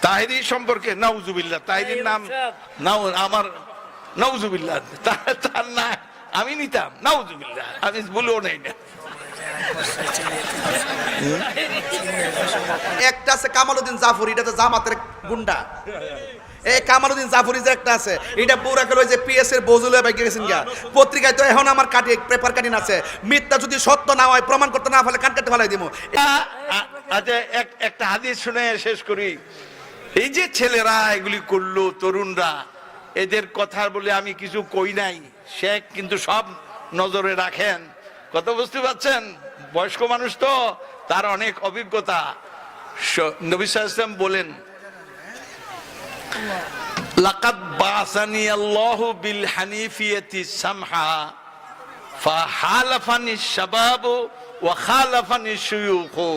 তাহিরি সম্পর্কে নাউজুবিল্লাহ, তাহিরির নাম নাও আমার নাউজুবিল্লাহ, তার না আমি নিতাম নাউজুবিল্লাহ, আমি বলেও নাই না। একটা আছে কামালউদ্দিন জাফরি, এটা তো জামাতের গুন্ডা। এই কামালউদ্দিন জাফরি যে একটা আছে, এটা পুরা গেল যে পিএস এর বজুলে বাইকে গেছেন গিয়া। পত্রিকায় তো এখন আমার কাটি পেপার কাটিন আছে, মিথ্যা যদি সত্য না হয় প্রমাণ করতে না পারলে কান কাটতে ফেলাই দিব। আচ্ছা একটা হাদিস শুনে শেষ করি। এই যে ছেলেরা এগুলি করলো, তরুণরা, এদের কথা বলে আমি কিছু কই নাই, শেখ কিন্তু সব নজরে রাখেন, কথা বুঝতে পারছেন? বয়স্ক মানুষ তো, তার অনেক অভিজ্ঞতা। নবী সাল্লাল্লাহু আলাইহি ওয়াসাল্লাম বলেন, লাকাদ বাসানি আল্লাহু বিল হানিফিয়াতি সামহা ফাহালাফানি শাবাবু ওয়া খালাফানি শুয়ুখু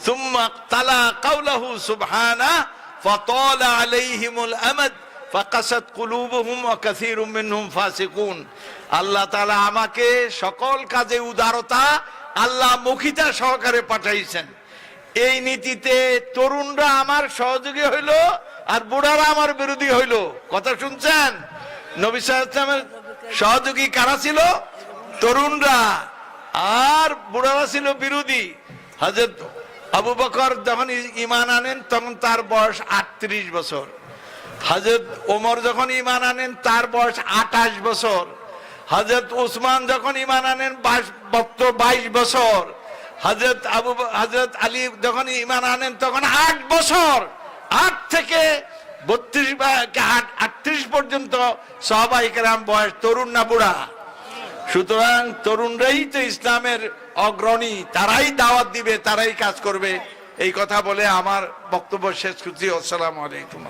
সুম্মা তালা কাওলাহু সুবহানাহু ফাতালা আলাইহিমুল আমাদ ফাকাসাত কুলুবুহুম ওয়া কাসীরুম মিনহুম ফাসিকুন। আল্লাহ তাআলা আমাকে সকল কাজে উদারতা, আল্লাহ মুখিতা সহকারে পাঠাইছেন। এই নীতিতে তরুণরা আমার সহযোগী হইল আর বুড়ারা আমার বিরোধী হইল। কথা শুনছেন? নবী সাল্লাল্লাহু আলাইহি ওয়াসাল্লামের সহযোগী কারা ছিল? তরুণরা, আর বুড়ারা ছিল বিরোধী। হযরত আবু বকর যখন ঈমান আনেন তখন তার বয়স 38 বছর। হযরত ওমর যখন ঈমান আনেন তার বয়স 28 বছর। হযরত উসমান যখন ঈমান আনেন 22 বছর। হযরত আলী যখন ঈমান আনেন তখন 8 বছর। 8 থেকে 32 বা 38 পর্যন্ত সাহাবায়ে কেরাম বয়স, তরুণ না বুড়া। সুতরাং তরুণরাই তো ইসলামের অগ্রণী, তারাই দাওয়াত দিবে, তারাই কাজ করবে। এই কথা বলে আমার বক্তব্য শেষ করছি। আসসালামু আলাইকুম।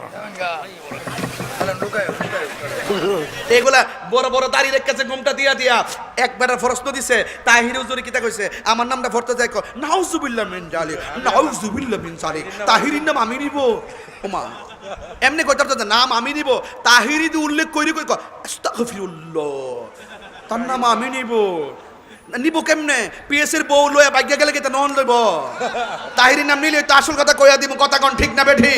এগুলা বড় বড় দাড়ি রেখেছে, ঘুমটা দিয়া দিয়া একবার প্রশ্ন দিছে, তাহির হুজুর কিতা কইছে, আমার নামটা পড়তে যাই কো নাউজুবিল্লাহ মিন জালিক, নাউজুবিল্লাহ মিন জালিক, তাহিরির নাম আমি নিব। ওমা এমনি কইতার তো নাম আমি নিব, তাহিরি দি উল্লেখ কইরি কই আস্তাগফিরুল্লাহ, তার নাম আমি নিব। নিব কেমনে? পিএস এর বউ লয়া বাইগা গেলে কিতা নন লইব? তাহিরির নাম নিলে তো আসল কথা কইয়া দিব। কথা কোন ঠিক না বেঠি?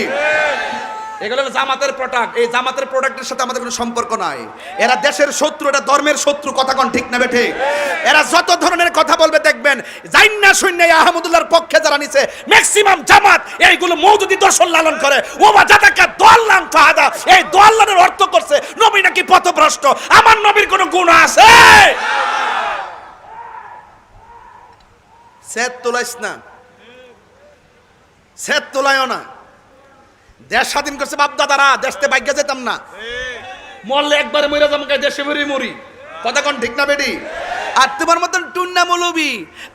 এগুলো জামাতের প্রোডাক্ট। এই জামাতের প্রোডাক্টের সাথে আমাদের কোনো সম্পর্ক নাই। এরা দেশের শত্রু, এটা ধর্মের শত্রু। কথা কোন ঠিক না বেঠি? এরা যত ধরনের কথা বলবে দেখবেন, জাইন্না শুননা আহমদুল্লাহর পক্ষে যারা নিছে ম্যাক্সিমাম জামাত এইগুলো মওদুদি দর্শন লালন করে। ওবা জাদাকা দল্লান ফাহাদা, এই দল্লানের অর্থ করছে নবী নাকি পথভ্রষ্ট। আমার নবীর কোনো গুণ আছে? সেত তোলাইস না, সেত তোলাইও না। দেশ স্বাধীন করছে বাপ দাদারা, দেশতে বাইকে যেতাম না, মরলে একবারে মরে যাবো, দেশে বেরি মরি। কথা কোন ঠিক না বেডি? আর তোমার মতন টুন্না মৌলবি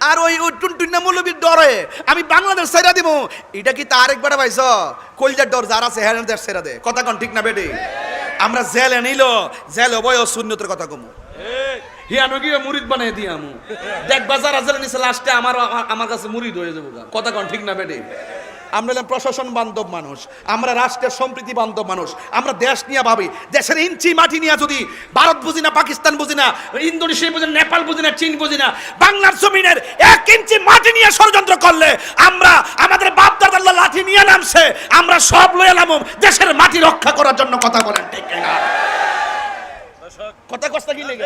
আর ওই টুনটুন্না মৌলবির ডরে আমি বাংলাদেশ ছেড়া দিব, এটা কি তার একবার পাইছ? কলজার ডর যার আছে হ্যাঁ দেশ ছেড়া দে। কথা কোন ঠিক না বেডি? আমরা জেলে নিল, জেলে বয় শূন্যতের কথা কমু, হিয়ানো গিয়ে মুরিদ বানাই দিয়ে আমু। দেখ বাজার আজলে নিচে লাস্টে আমার কাছে মুরিদ হয়ে যাবো। কথা কোন ঠিক না বেডি? আমরা হলাম প্রশাসন বান্ধব মানুষ, আমরা রাষ্ট্রের সম্প্রীতি বান্ধব মানুষ, আমরা দেশ নিয়ে ভাবি। দেশের ইঞ্চি মাটি নিয়ে যদি ভারত বুঝি না, পাকিস্তান বুঝি না, ইন্দোনেশিয়া বুঝি না, নেপাল বুঝি না, চীন বুঝি না, বাংলার জমিনের 1 ইঞ্চি মাটি নিয়ে ষড়যন্ত্র করলে আমরা আমাদের বাপ দাদার লাঠি নিয়ে নামছে, আমরা সব লয়ে নামব দেশের মাটি রক্ষা করার জন্য। কথা বলেন ঠিক না? কথা কষ্ট কি লেগে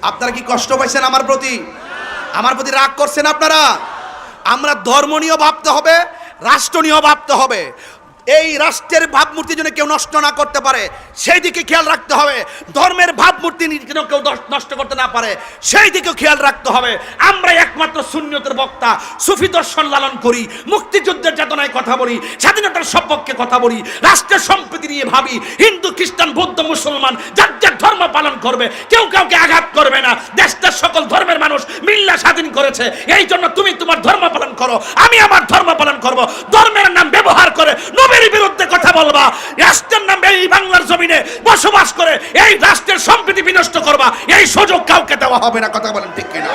আপনারা কি কষ্ট পাইছেন আমার প্রতি? আমার প্রতি রাগ করছেন আপনারা? আমরা ধর্ম নিয়ে ভাবতে হবে, রাষ্ট্র নিয়ে ভাবতে হবে। এই রাষ্ট্রের ভাবমূর্তি যেন কেউ নষ্ট না করতে পারে সেই দিকে খেয়াল রাখতে হবে। ধর্মের ভাবমূর্তি যেন কেউ নষ্ট করতে না পারে সেই দিকে খেয়াল রাখতে হবে। আমরা একমাত্র সুন্নিয়তের বক্তা, সুফি দর্শন লালন করি, মুক্তিযুদ্ধের চেতনায় কথা বলি, স্বাধীনতার সপক্ষে কথা বলি, রাষ্ট্রের সম্প্রীতি নিয়ে ভাবি। হিন্দু, খ্রিস্টান, বৌদ্ধ, মুসলমান যার যার ধর্ম পালন করবে, কেউ কাউকে আঘাত করবে না। দেশটা সকল ধর্মের মানুষ মিল্লা স্বাধীন করেছে, এই জন্য তুমি তোমার ধর্ম পালন করো, আমি আমার ধর্ম পালন করব। ধর্মের নাম ব্যবহার করে নবীর বিরুদ্ধে কথা বলবা, রাষ্ট্রের নামে এই বাংলার জমিনে বসবাস করে এই রাষ্ট্রের সম্প্রীতি বিনষ্ট করবা, এই সুযোগ কাউকে দেওয়া হবে না। কথা বলেন ঠিক কিনা?